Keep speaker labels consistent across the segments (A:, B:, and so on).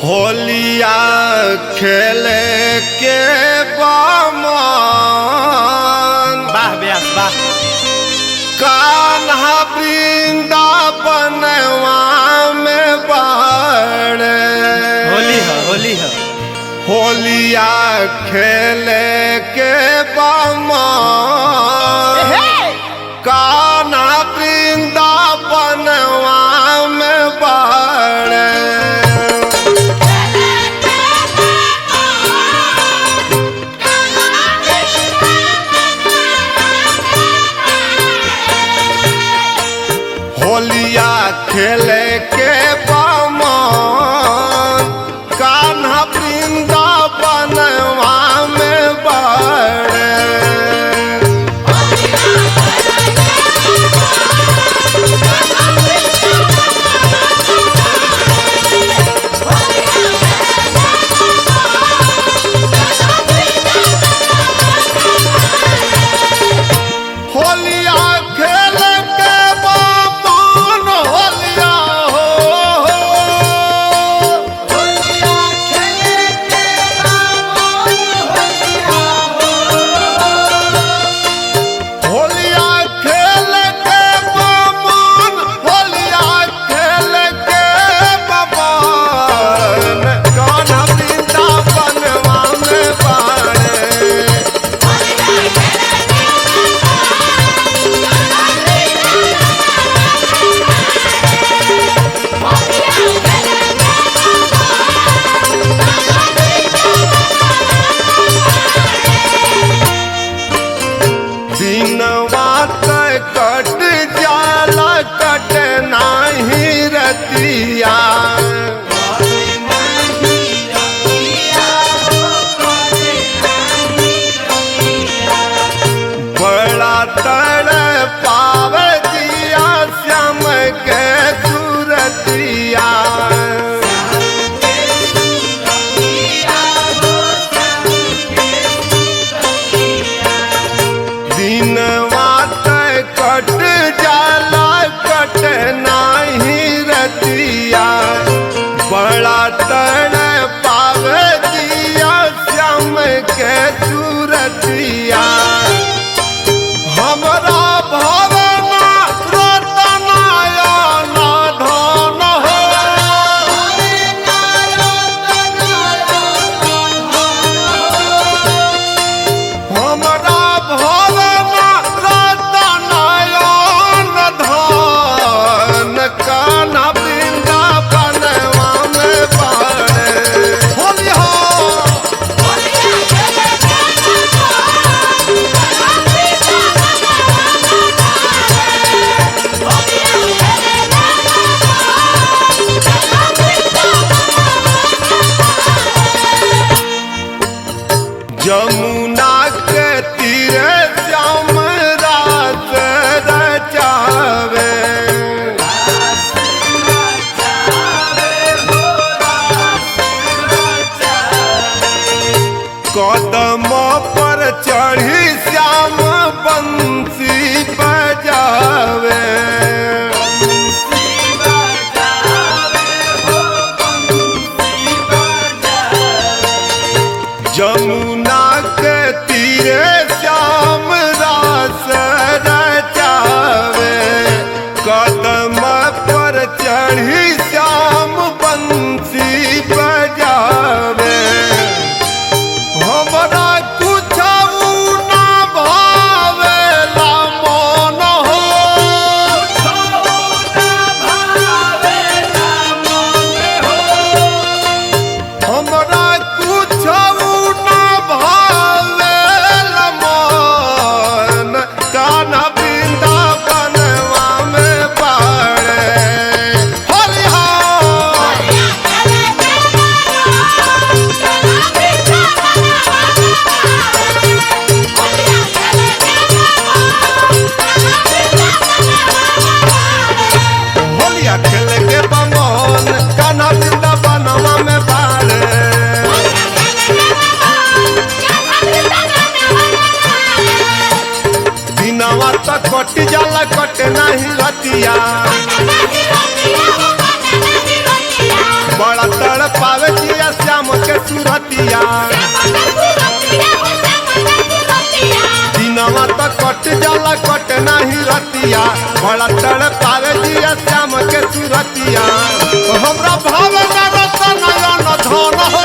A: होलिया खेले के बामन
B: वाह व्यास वाह।
A: कान्हा वृंदावनवा में बाड़े
B: होली है
A: होलिया खेले के बामन कान्हा वृंदावनवा में बाड़े होलिया खेले के बामन कान्हा वृंदावनवा में बाड़े होलिया खेले के बामन होलिया हो होलिया खेले के बामन होलिया खेले के बामन कान्हा वृंदावनवा में बाड़े दिनवा तय कट जाला कट नाही रतिया बड़ा तड़ पावे दिया श्याम के सूरतिया दिनवा तय कट जाला कट नाही रतिया बड़ा तड़ पावे दिया श्याम के सूरतिया हमरा भवना रतनाया ना धन हो हमरा भवना रतनाया ना धन कान्हा वृंदावनवा में बाड़े होलिया जमुना के तीरे श्याम रात रचावे कदम पर चढ़ी श्याम बंसी बजावे जमुना के तीरे श्याम रास रचावे कदम पर चढ़ी श्याम बंसी बजावे हमरा कुछ ना भावेला मन हो हमरा कुछ ना भावेला मन कान्हा वृंदावनवा में बाड़े होलिया होलिया खेले के बामन कान्हा वृंदावनवा में बाड़े दिनवा तक कट जाला कट नाही रतिया तड़ पावे जिया श्याम के सुरतिया दिनवा तो कट जाला कट नहीं रतिया बड़ा तड़ पावे जिया श्याम के सुरतिया हमरा भाव न रतन नयन धन हो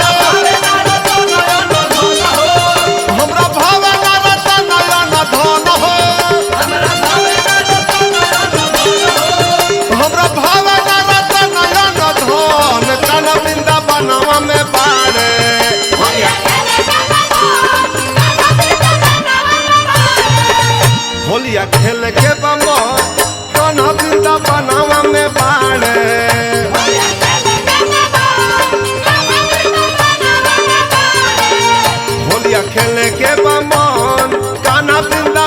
A: हमरा भाव न रतन नयन धन हो हमरा भाव न रतन नयन धन कन बिंदा बनवा में बाड़े होलिया खेल के बमो कन बिंदा बनवा में बाड़े होलिया खेल के बमन काना बिंदा